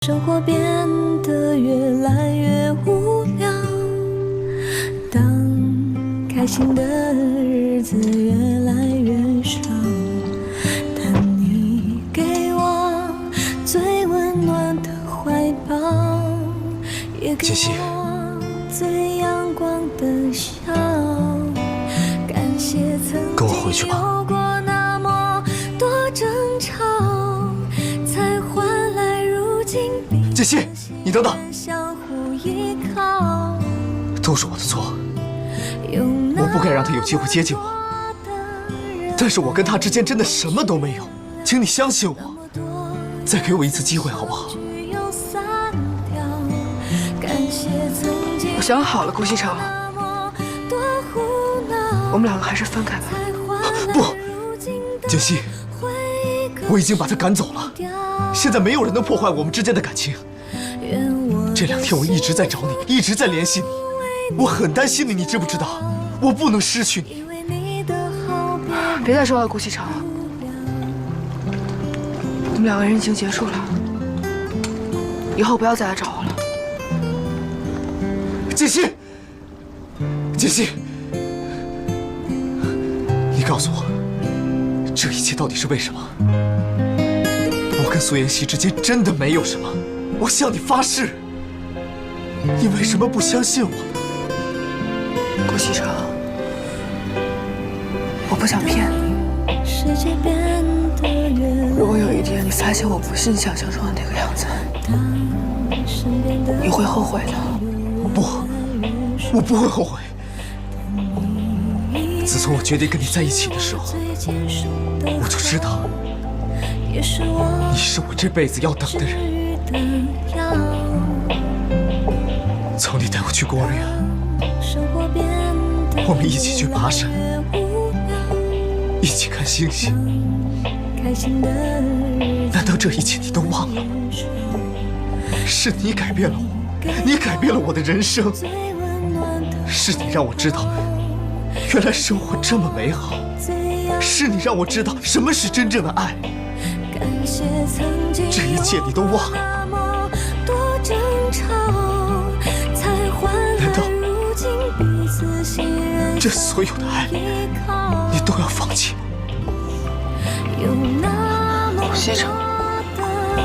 生活变得越来越无聊，当开心的日子越来越少，但你给我最温暖的怀抱，也给我最阳光的笑。感谢曾经有过那么多争吵，才换来如今。解析，你等等，都是我的错，我不该让他有机会接近我。但是我跟他之间真的什么都没有，请你相信我，再给我一次机会好不好？我想好了，顾西城，我们两个还是分开吧。不，解析，我已经把他赶走了，现在没有人能破坏我们之间的感情。这2天我一直在找你，一直在联系你，我很担心你，你知不知道？我不能失去你。别再说了，顾西城，我们2个人已经结束了，以后不要再来找我了。解析，解析，你告诉我，这一切到底是为什么？我跟苏妍希之间真的没有什么，我向你发誓。你为什么不相信我？顾西城，我不想骗你。如果有一天你发现我不是你想象中的那个样子，你会后悔的。我不会后悔。自从我决定跟你在一起的时候，我就知道，你是我这辈子要等的人。从你带我去孤儿院，我们一起去爬山，一起看星星，难道这一切你都忘了？是你改变了我，你改变了我的人生，是你让我知道，原来生活这么美好，是你让我知道什么是真正的爱。这一切你都忘了？难道这所有的爱你都要放弃吗？顾西城，你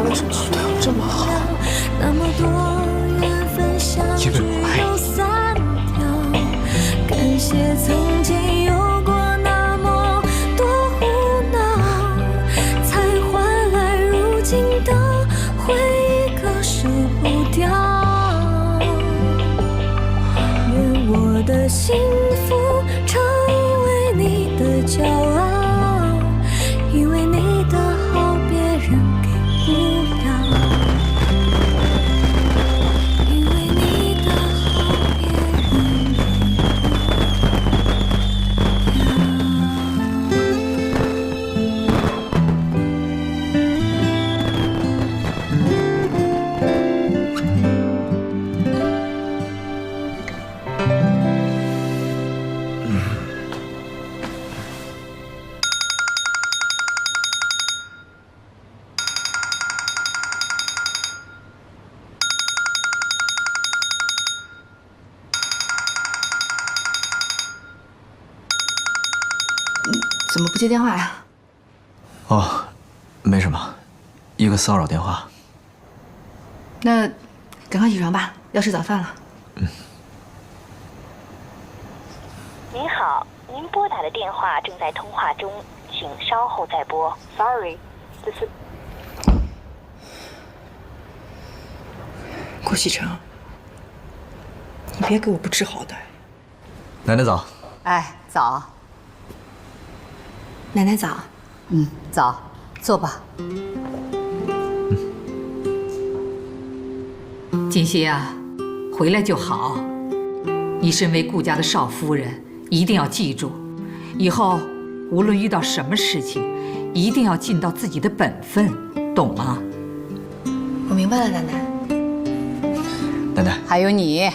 为什么要对我这么好？因为我爱你。感谢曾经有过那么多胡闹，才换来如今的回忆，可舍不掉。愿我的幸福成为你的骄傲，因为你的好别人给不了。怎么不接电话呀？哦，没什么，一个骚扰电话。那赶快起床吧，要吃早饭了。您好，您拨打的电话正在通话中，请稍后再拨。Sorry， 这是。顾西城，你别给我不知好歹。奶奶早。哎，早。奶奶早。早，坐吧。锦溪啊，回来就好。你身为顾家的少夫人，一定要记住，以后无论遇到什么事情，一定要尽到自己的本分，懂吗？我明白了，奶奶。奶奶，还有你，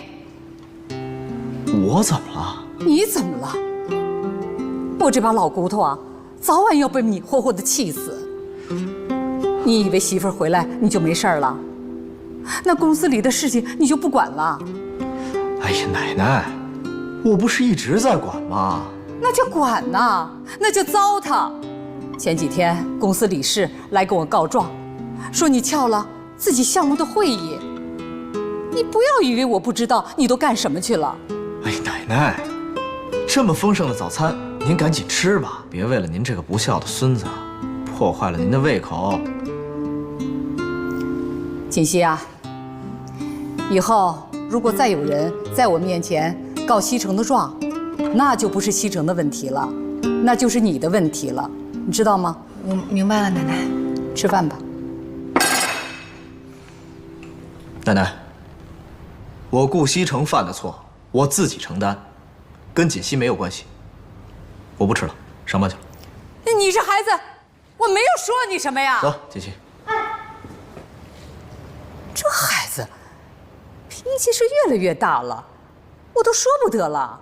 我怎么了？你怎么了？我这把老骨头啊，早晚要被你活活的气死。你以为媳妇儿回来你就没事儿了？那公司里的事情你就不管了？哎呀，奶奶，我不是一直在管吗？那就管呐，那就糟蹋。前几天公司理事来跟我告状，说你撬了自己项目的会议。你不要以为我不知道你都干什么去了。哎，奶奶，这么丰盛的早餐，您赶紧吃吧，别为了您这个不孝的孙子，破坏了您的胃口。锦溪啊，以后如果再有人在我面前告西城的状，那就不是西城的问题了，那就是你的问题了，你知道吗？我明白了，奶奶。吃饭吧。奶奶，我顾西城犯的错，我自己承担，跟锦溪没有关系。我不吃了，上班去了。你是孩子，我没有说你什么呀。走，锦溪。这孩子脾气是越来越大了，我都说不得了。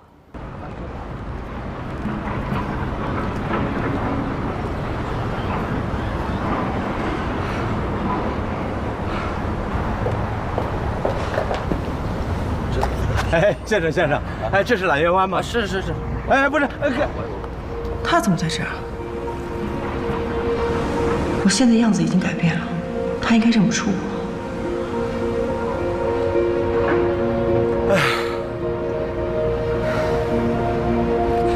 哎，先生，哎，这是揽月湾吗？是。哎，不是，他怎么在这儿？我现在样子已经改变了，他应该认不出我。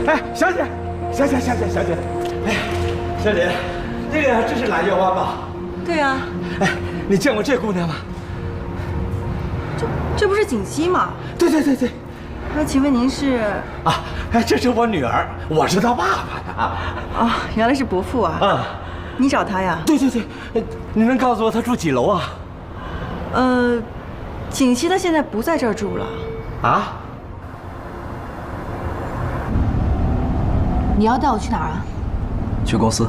哎，小姐，哎，小姐，这是揽月湾吧？对啊，哎，你见过这姑娘吗？这不是锦溪吗？对。那请问您是？啊，哎，这是我女儿，我是她爸爸呀。哦，原来是伯父啊。啊，你找他呀？对，你能告诉我她住几楼啊？锦溪她现在不在这儿住了。啊？你要带我去哪儿啊？去公司。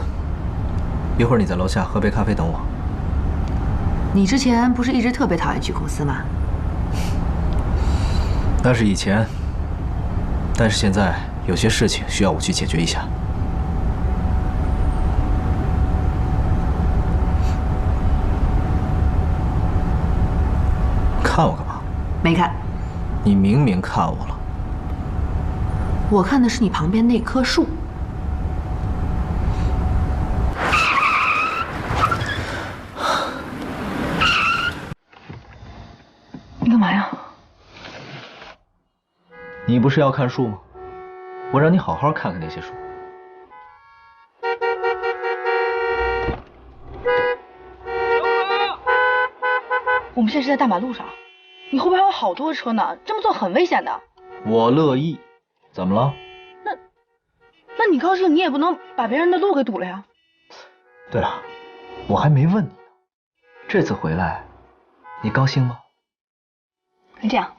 一会儿你在楼下喝杯咖啡等我。你之前不是一直特别讨厌去公司吗？那是以前，但是现在有些事情需要我去解决一下。看我干嘛？没看。你明明看我了。我看的是你旁边那棵树。你干嘛呀？你不是要看树吗？我让你好好看看那些树。我们现在是在大马路上，你后边还有好多车呢，这么做很危险的。我乐意。怎么了？那你高兴，你也不能把别人的路给堵了呀。对了，我还没问你呢，这次回来，你高兴吗？那这样，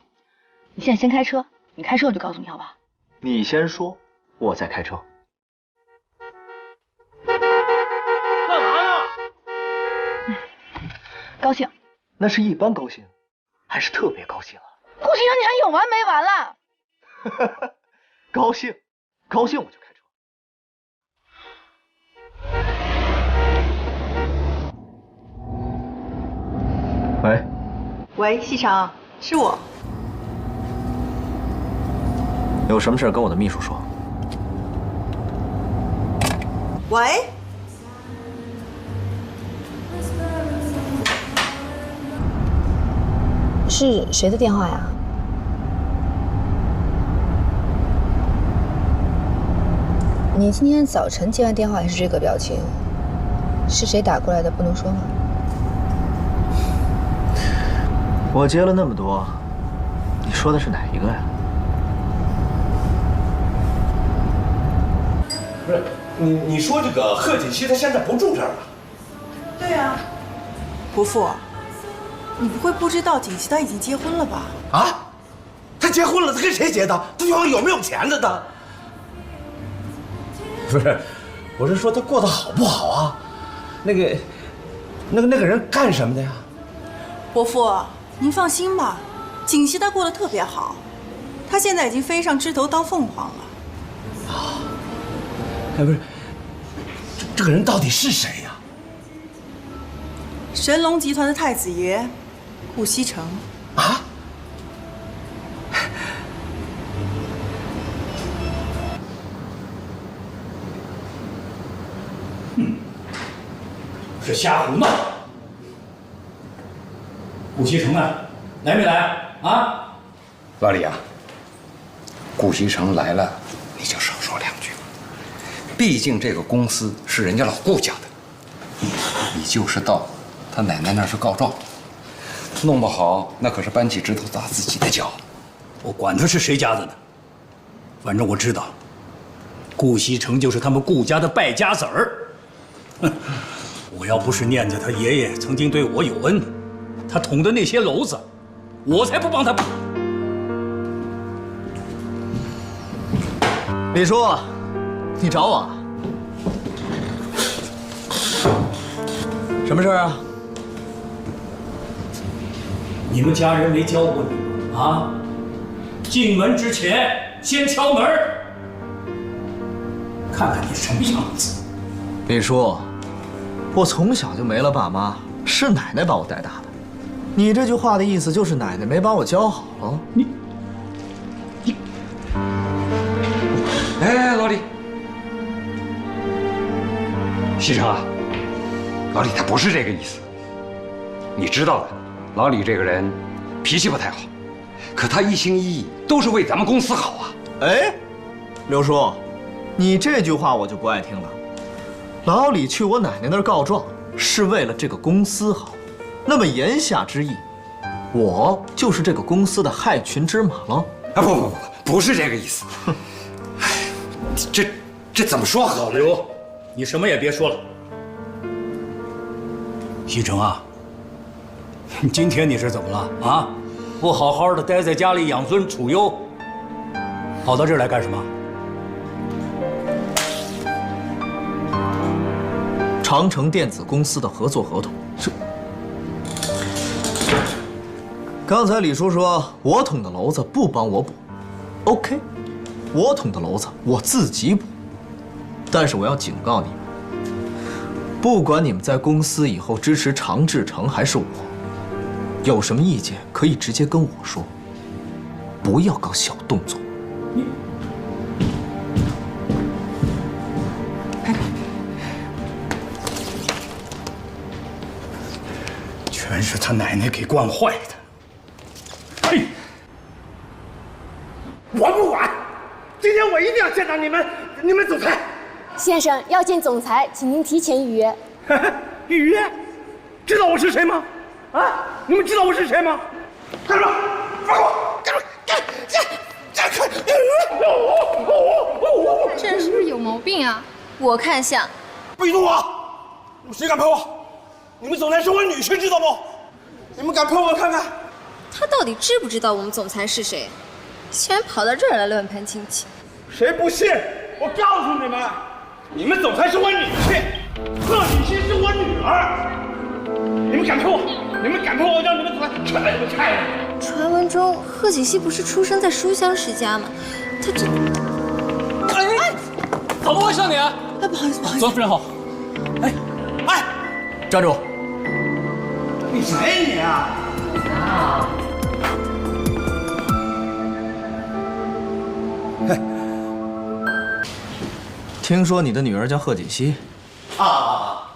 你现在先开车，你开车我就告诉你，好吧？你先说，我再开车。干嘛呀？高兴。那是一般高兴，还是特别高兴啊？顾先生，你还有完没完了？高兴我就开车。喂，西城，是我。有什么事跟我的秘书说。喂。是谁的电话呀？你今天早晨接完电话也是这个表情，是谁打过来的？不能说吗？我接了那么多，你说的是哪一个呀？不是，你说这个贺锦溪他现在不住这儿了？对啊。伯父，你不会不知道锦溪他已经结婚了吧？啊？他结婚了，他跟谁结的？对方有没有钱的呢？不是，我是说他过得好不好啊？那个人干什么的呀？伯父，您放心吧，锦溪他过得特别好，他现在已经飞上枝头当凤凰了。啊？哎，不是，这个人到底是谁呀？神龙集团的太子爷顾西城。啊？是瞎胡闹！顾西城呢？来没来啊？老李啊，顾西城来了，你就少说两句吧。毕竟这个公司是人家老顾家的，你就是到他奶奶那儿去告状，弄不好那可是搬起石头砸自己的脚。我管他是谁家的呢，反正我知道，顾西城就是他们顾家的败家子儿。哼！我要不是念着他爷爷曾经对我有恩，他捅的那些篓子，我才不帮他补。李叔，你找我啊？什么事儿啊？你们家人没教过你吗？啊，进门之前先敲门，看看你什么样子。李叔，我从小就没了爸妈，是奶奶把我带大的。你这句话的意思就是奶奶没把我教好了？哎，老李，西城啊，老李他不是这个意思。你知道的，老李这个人脾气不太好，可他一心一意都是为咱们公司好啊。哎，刘叔，你这句话我就不爱听了。老李去我奶奶那儿告状，是为了这个公司好，那么言下之意，我就是这个公司的害群之马了？啊，不是这个意思。这怎么说好？老刘，你什么也别说了。西城啊，今天你是怎么了啊？不好好的待在家里养尊处优，跑到这儿来干什么？长城电子公司的合作合同是。刚才李叔说我捅的篓子不帮我补 ，OK， 我捅的篓子我自己补。但是我要警告你们，不管你们在公司以后支持常志成还是我，有什么意见可以直接跟我说，不要搞小动作。全是他奶奶给惯坏的。嘿，我不管，今天我一定要见到你们总裁。先生要见总裁，请您提前预约。预约？知道我是谁吗？啊，你们知道我是谁吗？干什么？放我！这人是不是有毛病啊？我看像。闭嘴啊！谁敢碰我？你们总裁是我女婿，知道不？你们敢碰我看看？他到底知不知道我们总裁是谁？竟然跑到这儿来乱攀亲戚！谁不信？我告诉你们，你们总裁是我女婿，贺锦熙是我女儿。你们敢碰我？你们敢碰我，让你们总裁踹你们菜！传闻中，贺锦熙不是出生在书香世家吗？他这……哎，怎么回事你？哎，不好意思，不好意思。左夫人好。哎，站住！你谁你啊？听说你的女儿叫贺锦熙？哈，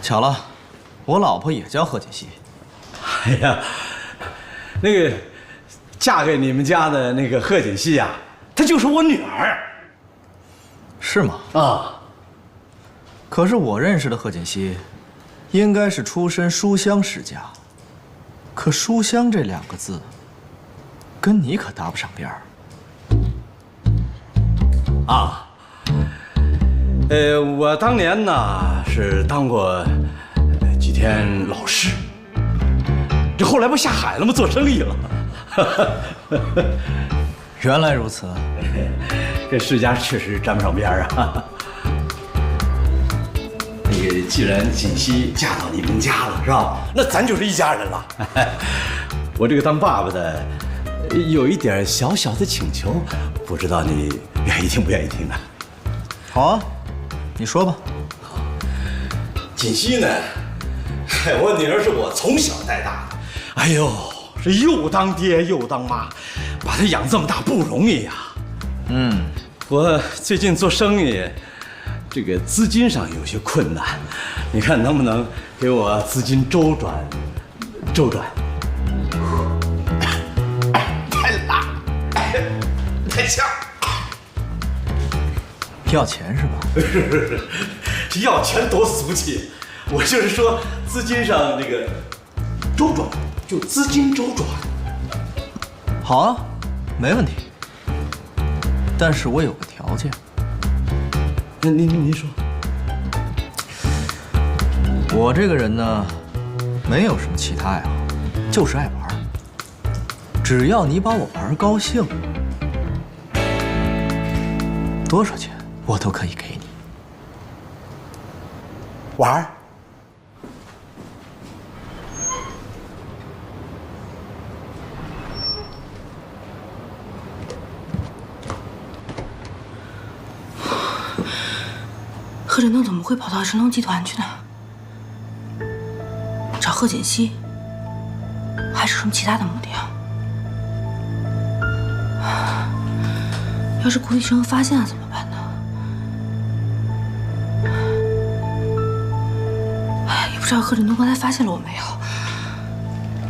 巧了，我老婆也叫贺锦熙。哎呀，那个嫁给你们家的那个贺锦熙呀，她就是我女儿。是吗？啊。可是我认识的贺锦熙，应该是出身书香世家。可书香这两个字，跟你可搭不上边儿。啊，我当年呢是当过几天老师，这后来不下海了吗？做生意了。原来如此，这世家确实沾不上边啊。那个，既然锦熙嫁到你们家了，是吧？那咱就是一家人了。我这个当爸爸的，有一点小小的请求，不知道你愿意听不愿意听呢？好啊，你说吧。既锦溪呢？我女儿是我从小带大的，哎呦，是又当爹又当妈，把她养这么大不容易呀。我最近做生意，这个资金上有些困难，你看能不能给我资金周转？太强！要钱是吧？这要钱多俗气！我就是说资金上这个周转，就资金周转。好啊，没问题。但是我有个条件。您说。我这个人呢，没有什么其他爱好，就是爱玩。只要你把我玩高兴，多少钱我都可以给你。玩？贺振东怎么会跑到神龙集团去呢？找贺锦熙，还是什么其他的目的啊？要是顾医生发现了怎么办呢？哎，也不知道贺振东刚才发现了我没有。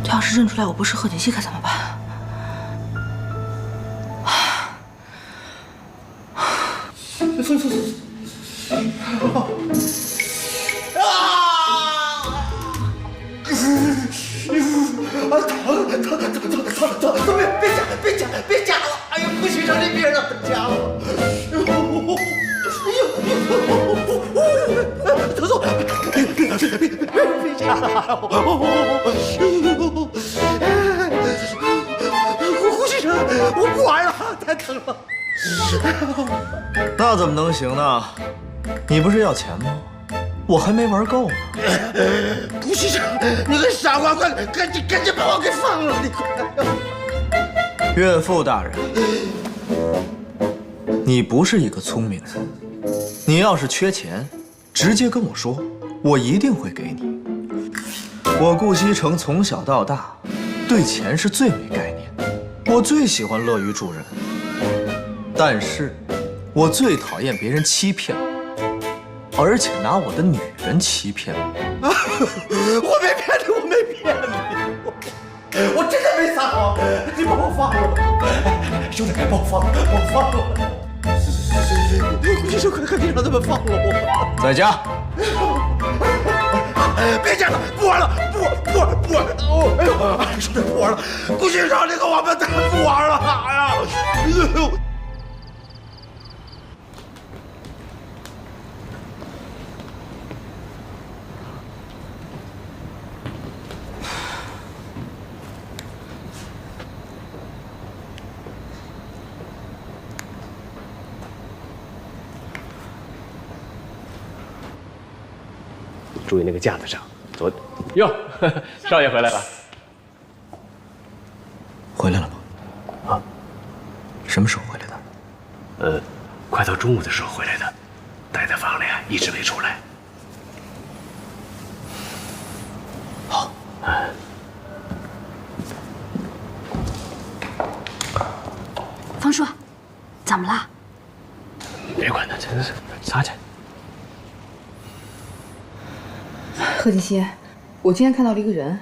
他要是认出来我不是贺锦熙，可怎么办？别夹了！哎呀，顾先生，你别让他夹了！疼死我！别夹了！顾先生，我不玩了，太疼了。那怎么能行呢？你不是要钱吗？我还没玩够呢。顾先生，你个傻瓜，快赶紧把我给放了！你快！岳父大人，你不是一个聪明人。你要是缺钱，直接跟我说，我一定会给你。我顾西城从小到大，对钱是最没概念。我最喜欢乐于助人，但是，我最讨厌别人欺骗我，而且拿我的女人欺骗我。我没骗你，我没骗你。我真的没撒谎，你把我放了吧！兄弟，该把我放了，把我放了！顾先生，快点让他们放了我！在家。别讲了，不玩了，不玩！哎呦，兄弟，不玩了！顾先生，那个王八蛋，不玩了！哎呀，哎呦！注意那个架子上，哟，少爷回来了。回来了吗？啊，什么时候回来的？快到中午的时候回来的，待在房里啊，一直没出来。好。方叔，怎么了？别管他，真是撒去。贺锦熙，我今天看到了一个人，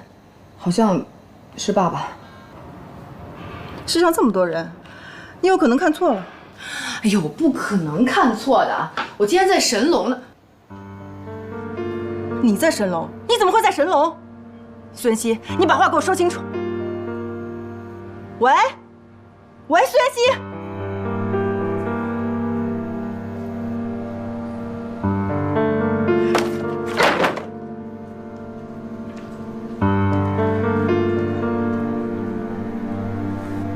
好像是爸爸。世上这么多人，你有可能看错了。哎呦，不可能看错的，我今天在神龙呢。你在神龙？你怎么会在神龙？孙熙，你把话给我说清楚。喂，孙熙。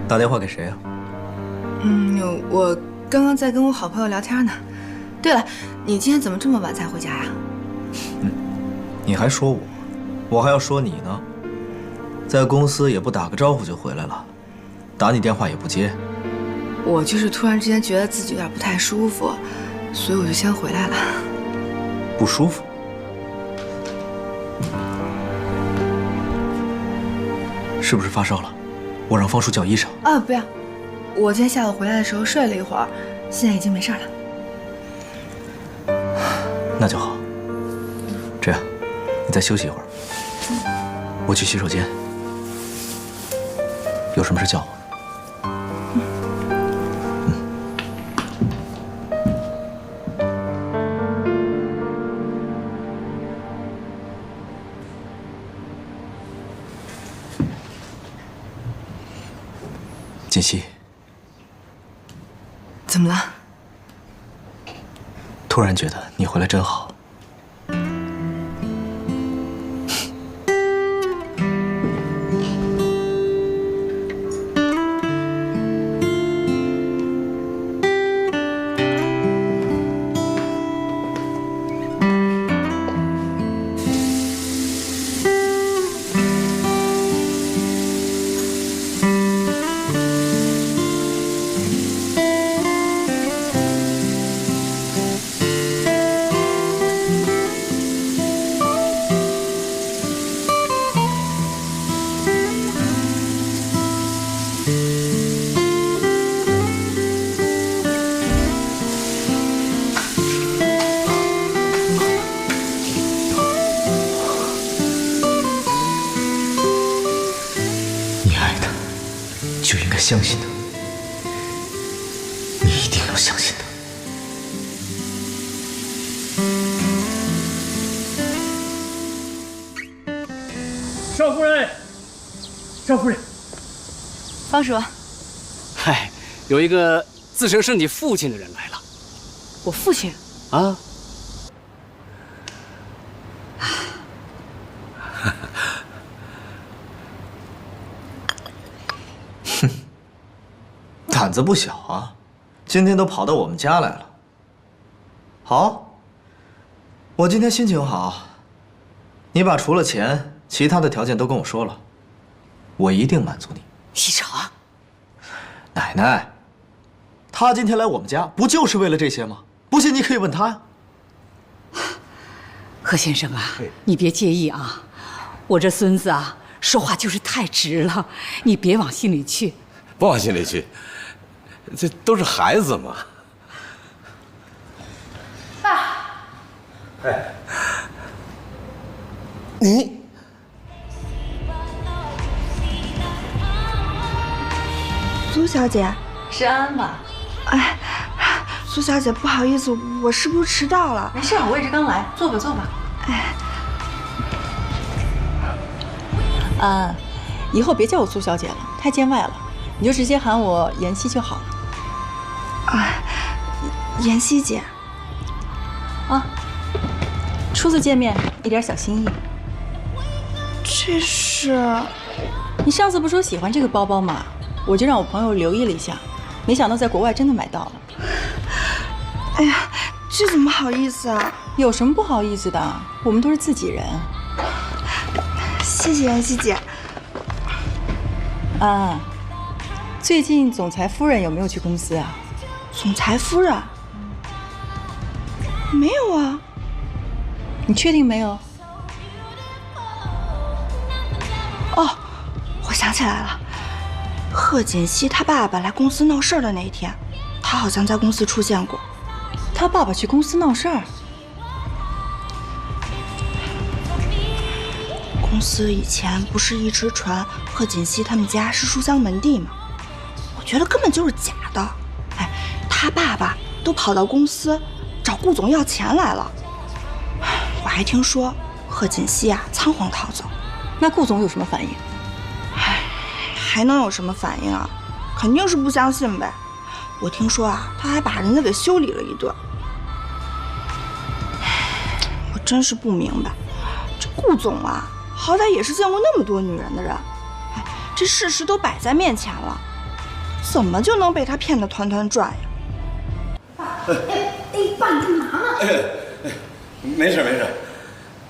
打电话给谁啊？我刚刚在跟我好朋友聊天呢。对了，你今天怎么这么晚才回家呀？你还说我还要说你呢。在公司也不打个招呼就回来了，打你电话也不接。我就是突然之间觉得自己有点不太舒服，所以我就先回来了。不舒服？是不是发烧了？我让方叔叫医生。啊，不要，我今天下午回来的时候睡了一会儿，现在已经没事了。那就好。这样，你再休息一会儿，我去洗手间。有什么事叫我。 锦溪，怎么了？突然觉得你回来真好。相信他，你一定要相信他。少夫人，少夫人，方叔，嗨，有一个自称是你父亲的人来了。我父亲啊？胆子不小啊，今天都跑到我们家来了。好，我今天心情好，你把除了钱，其他的条件都跟我说了，我一定满足你。一成，奶奶，他今天来我们家，不就是为了这些吗？不信你可以问他呀。贺先生啊，你别介意啊，我这孙子啊，说话就是太直了，你别往心里去。不往心里去。 这都是孩子嘛。爸，哎，你苏小姐，是安安吧？哎，苏小姐，不好意思，我是不是迟到了？没事，我也是刚来，坐吧，坐吧。哎，以后别叫我苏小姐了，太见外了，你就直接喊我妍希就好了。 啊，妍希姐，啊，初次见面，一点小心意。这是……你上次不说喜欢这个包包吗？我就让我朋友留意了一下，没想到在国外真的买到了。哎呀，这怎么好意思啊？有什么不好意思的？我们都是自己人。谢谢妍希姐。啊，最近总裁夫人有没有去公司啊？ 总裁夫人？没有啊，你确定没有？哦，我想起来了，贺锦熙他爸爸来公司闹事儿的那一天，他好像在公司出现过。他爸爸去公司闹事儿？公司以前不是一直传贺锦熙他们家是书香门第吗？我觉得根本就是假的。 他爸爸都跑到公司找顾总要钱来了，我还听说贺锦熙啊仓皇逃走。那顾总有什么反应？唉，还能有什么反应啊？肯定是不相信呗。我听说啊，他还把人家给修理了一顿。我真是不明白，这顾总啊，好歹也是见过那么多女人的人，哎，这事实都摆在面前了，怎么就能被他骗得团团转呀？ 爸，你干嘛呢？没事没事，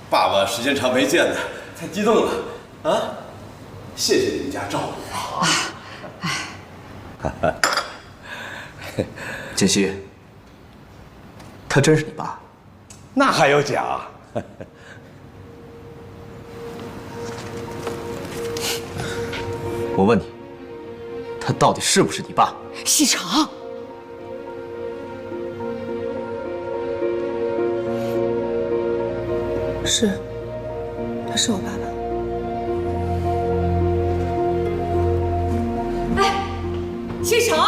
爸爸时间长没见呢，太激动了啊！谢谢你们家照顾我。锦溪，他真是你爸？那还有假？我问你，他到底是不是你爸？西城，是，他是我爸爸。哎，西城，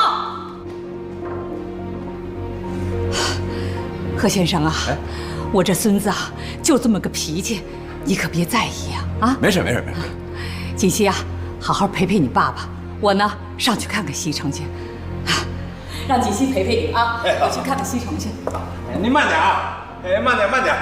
贺先生啊，我这孙子啊，就这么个脾气，你可别在意呀！啊，没事没事没事。锦溪啊，好好陪陪你爸爸，我呢上去看看西城去，让锦溪陪陪你啊，我去看看西城去。您慢点啊，慢点慢点。